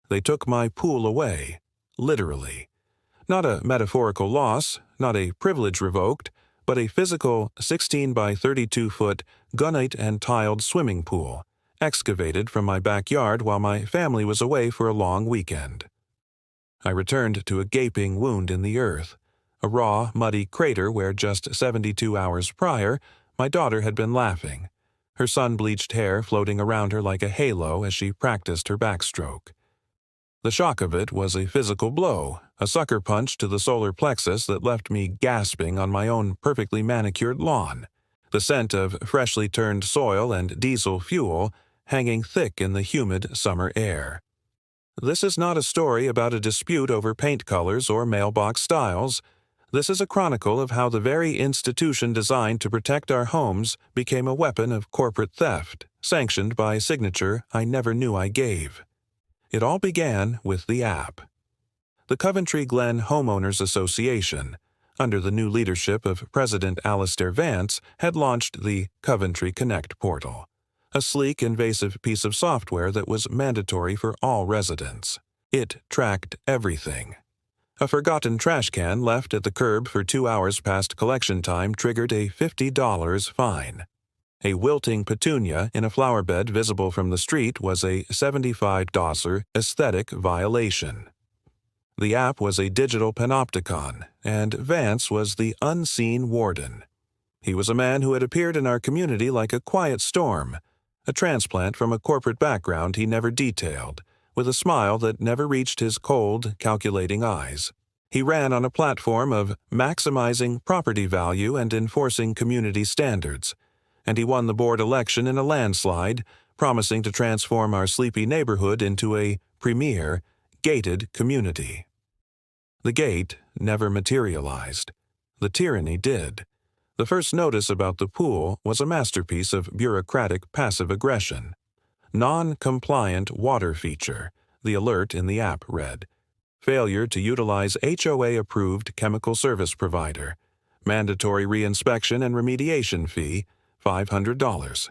They took my pool away, literally. Not a metaphorical loss, not a privilege revoked, but a physical 16 by 32-foot gunite and tiled swimming pool, excavated from my backyard while my family was away for a long weekend. I returned to a gaping wound in the earth, a raw, muddy crater where just 72 hours prior, my daughter had been laughing, her sun-bleached hair floating around her like a halo as she practiced her backstroke. The shock of it was a physical blow, a sucker punch to the solar plexus that left me gasping on my own perfectly manicured lawn, the scent of freshly turned soil and diesel fuel hanging thick in the humid summer air. This is not a story about a dispute over paint colors or mailbox styles. This is a chronicle of how the very institution designed to protect our homes became a weapon of corporate theft, sanctioned by a signature I never knew I gave. It all began with the app. The Coventry Glen Homeowners Association, under the new leadership of President Alistair Vance, had launched the Coventry Connect portal, a sleek, invasive piece of software that was mandatory for all residents. It tracked everything. A forgotten trash can left at the curb for 2 hours past collection time triggered a $50 fine. A wilting petunia in a flower bed visible from the street was a $75 aesthetic violation. The app was a digital panopticon, and Vance was the unseen warden. He was a man who had appeared in our community like a quiet storm, a transplant from a corporate background he never detailed, with a smile that never reached his cold, calculating eyes. He ran on a platform of maximizing property value and enforcing community standards, and he won the board election in a landslide, promising to transform our sleepy neighborhood into a premier, gated community. The gate never materialized. The tyranny did. The first notice about the pool was a masterpiece of bureaucratic passive aggression. Non-compliant water feature, the alert in the app read. Failure to utilize HOA-approved chemical service provider. Mandatory reinspection and remediation fee, $500.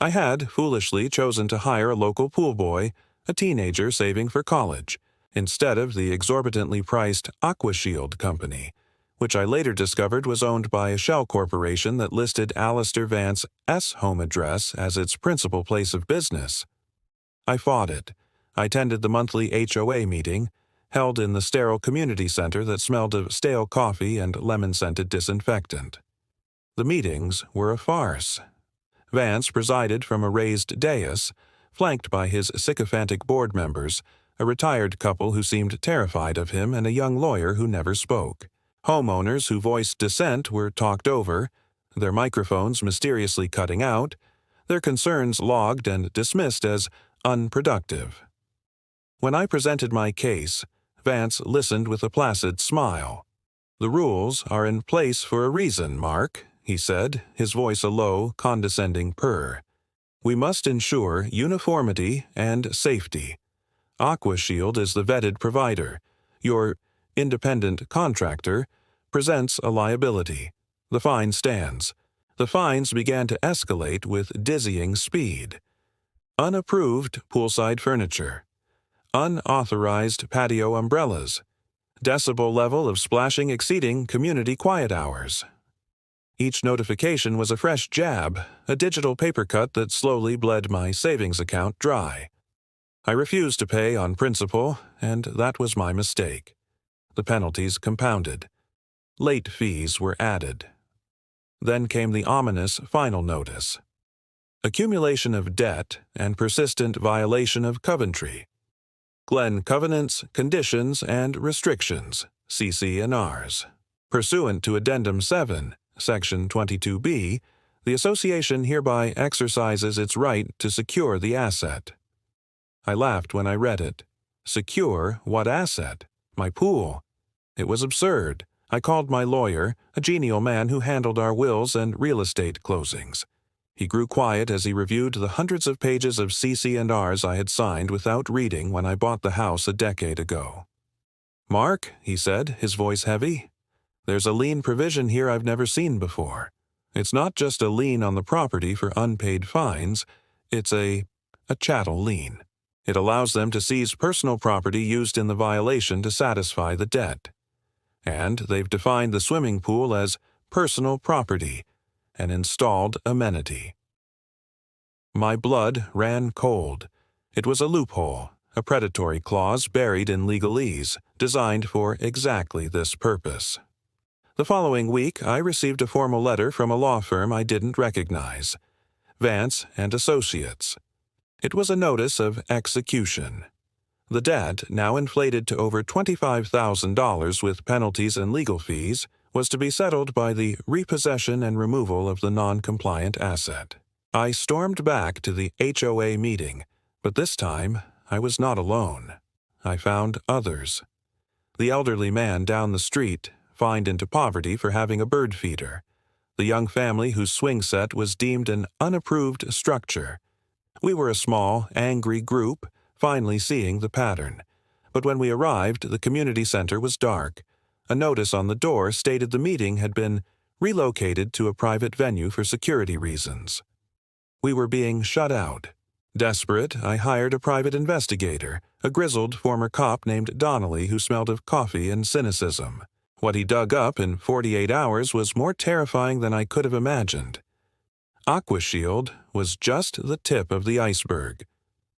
I had, foolishly, chosen to hire a local pool boy, a teenager saving for college, instead of the exorbitantly priced AquaShield company, which I later discovered was owned by a shell corporation that listed Alistair Vance's home address as its principal place of business. I fought it. I attended the monthly HOA meeting, held in the sterile community center that smelled of stale coffee and lemon-scented disinfectant. The meetings were a farce. Vance presided from a raised dais, flanked by his sycophantic board members, a retired couple who seemed terrified of him and a young lawyer who never spoke. Homeowners who voiced dissent were talked over, their microphones mysteriously cutting out, their concerns logged and dismissed as unproductive. When I presented my case, Vance listened with a placid smile. "The rules are in place for a reason, Mark," he said, his voice a low, condescending purr. "We must ensure uniformity and safety. AquaShield is the vetted provider. Your independent contractor presents a liability. The fine stands." The fines began to escalate with dizzying speed. Unapproved poolside furniture. Unauthorized patio umbrellas. Decibel level of splashing exceeding community quiet hours. Each notification was a fresh jab, a digital paper cut that slowly bled my savings account dry. I refused to pay on principle, and that was my mistake. The penalties compounded. Late fees were added. Then came the ominous final notice. Accumulation of debt and persistent violation of Coventry. Glen Covenants, Conditions, and Restrictions, CC&Rs. Pursuant to Addendum 7, Section 22B, the Association hereby exercises its right to secure the asset. I laughed when I read it. Secure what asset? My pool. It was absurd. I called my lawyer, a genial man who handled our wills and real estate closings. He grew quiet as he reviewed the hundreds of pages of CC&Rs I had signed without reading when I bought the house a decade ago. "Mark," he said, his voice heavy, "there's a lien provision here I've never seen before. It's not just a lien on the property for unpaid fines, it's a chattel lien. It allows them to seize personal property used in the violation to satisfy the debt. And they've defined the swimming pool as personal property, an installed amenity. My blood ran cold. It was a loophole, a predatory clause buried in legalese, designed for exactly this purpose. The following week, I received a formal letter from a law firm I didn't recognize, Vance and Associates. It was a notice of execution. The debt, now inflated to over $25,000 with penalties and legal fees, was to be settled by the repossession and removal of the non-compliant asset. I stormed back to the HOA meeting, but this time I was not alone. I found others. The elderly man down the street, fined into poverty for having a bird feeder. The young family whose swing set was deemed an unapproved structure. We were a small, angry group, finally seeing the pattern. But when we arrived, the community center was dark. A notice on the door stated the meeting had been relocated to a private venue for security reasons. We were being shut out. Desperate, I hired a private investigator, a grizzled former cop named Donnelly who smelled of coffee and cynicism. What he dug up in 48 hours was more terrifying than I could have imagined. AquaShield was just the tip of the iceberg.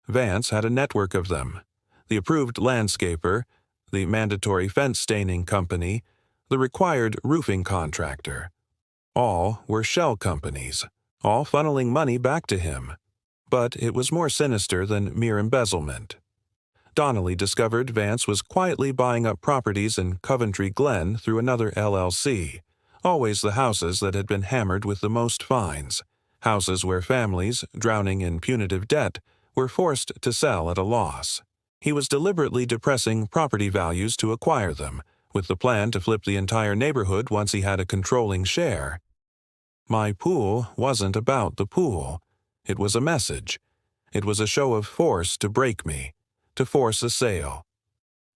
Vance had a network of them. The approved landscaper, the mandatory fence staining company, the required roofing contractor. All were shell companies, all funneling money back to him. But it was more sinister than mere embezzlement. Donnelly discovered Vance was quietly buying up properties in Coventry Glen through another LLC, always the houses that had been hammered with the most fines, houses where families, drowning in punitive debt, were forced to sell at a loss. He was deliberately depressing property values to acquire them, with the plan to flip the entire neighborhood once he had a controlling share. My pool wasn't about the pool. It was a message. It was a show of force to break me, to force a sale.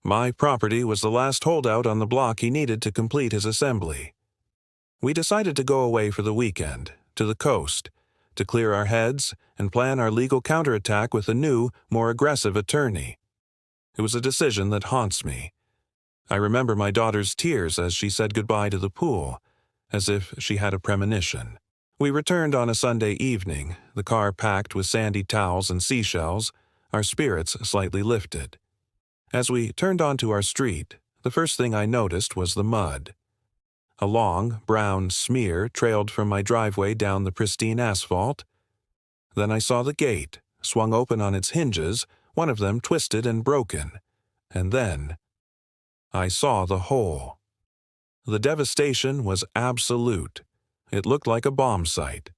My property was the last holdout on the block he needed to complete his assembly. We decided to go away for the weekend, to the coast, to clear our heads and plan our legal counterattack with a new, more aggressive attorney. It was a decision that haunts me. I remember my daughter's tears as she said goodbye to the pool, as if she had a premonition. We returned on a Sunday evening, the car packed with sandy towels and seashells, our spirits slightly lifted. As we turned onto our street, the first thing I noticed was the mud. A long, brown smear trailed from my driveway down the pristine asphalt. Then I saw the gate, swung open on its hinges, one of them twisted and broken. And then I saw the hole. The devastation was absolute. It looked like a bomb site.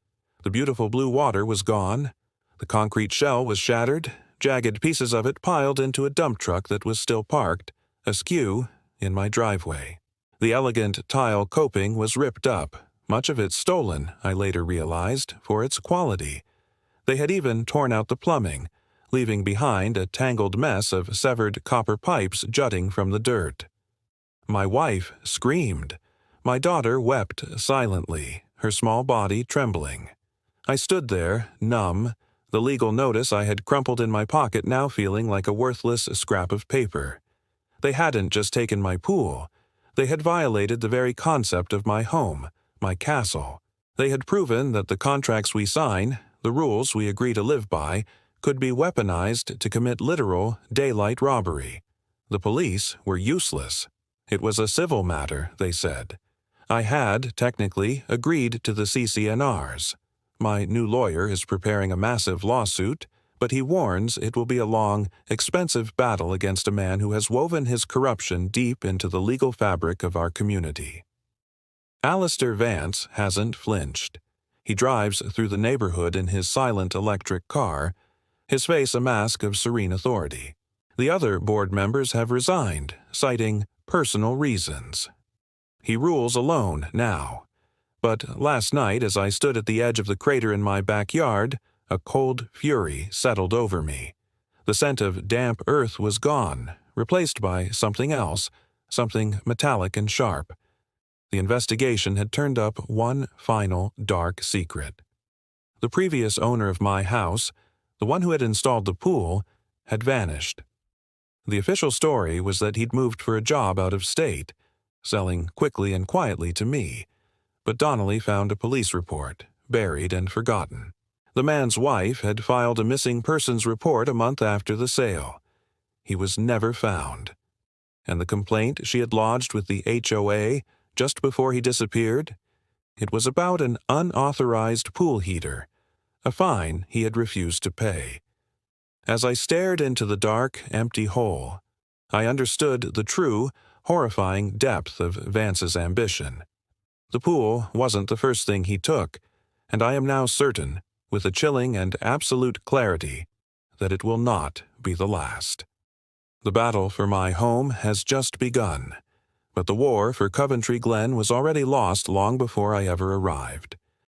The beautiful blue water was gone. The concrete shell was shattered, jagged pieces of it piled into a dump truck that was still parked, askew, in my driveway. The elegant tile coping was ripped up, much of it stolen, I later realized, for its quality. They had even torn out the plumbing, leaving behind a tangled mess of severed copper pipes jutting from the dirt. My wife screamed. My daughter wept silently, her small body trembling. I stood there, numb, the legal notice I had crumpled in my pocket now feeling like a worthless scrap of paper. They hadn't just taken my pool. They had violated the very concept of my home, my castle. They had proven that the contracts we sign, the rules we agree to live by, could be weaponized to commit literal daylight robbery. The police were useless. It was a civil matter, they said. I had, technically, agreed to the CC&Rs. My new lawyer is preparing a massive lawsuit, but he warns it will be a long, expensive battle against a man who has woven his corruption deep into the legal fabric of our community. Alistair Vance hasn't flinched. He drives through the neighborhood in his silent electric car, his face a mask of serene authority. The other board members have resigned, citing personal reasons. He rules alone now. But last night, as I stood at the edge of the crater in my backyard, a cold fury settled over me. The scent of damp earth was gone, replaced by something else, something metallic and sharp. The investigation had turned up one final dark secret. The previous owner of my house, the one who had installed the pool, had vanished. The official story was that he'd moved for a job out of state, selling quickly and quietly to me, but Donnelly found a police report, buried and forgotten. The man's wife had filed a missing persons report a month after the sale. He was never found. And the complaint she had lodged with the HOA just before he disappeared? It was about an unauthorized pool heater, a fine he had refused to pay. As I stared into the dark, empty hole, I understood the true, horrifying depth of Vance's ambition. The pool wasn't the first thing he took, and I am now certain, with a chilling and absolute clarity, that it will not be the last. The battle for my home has just begun, but the war for Coventry Glen was already lost long before I ever arrived.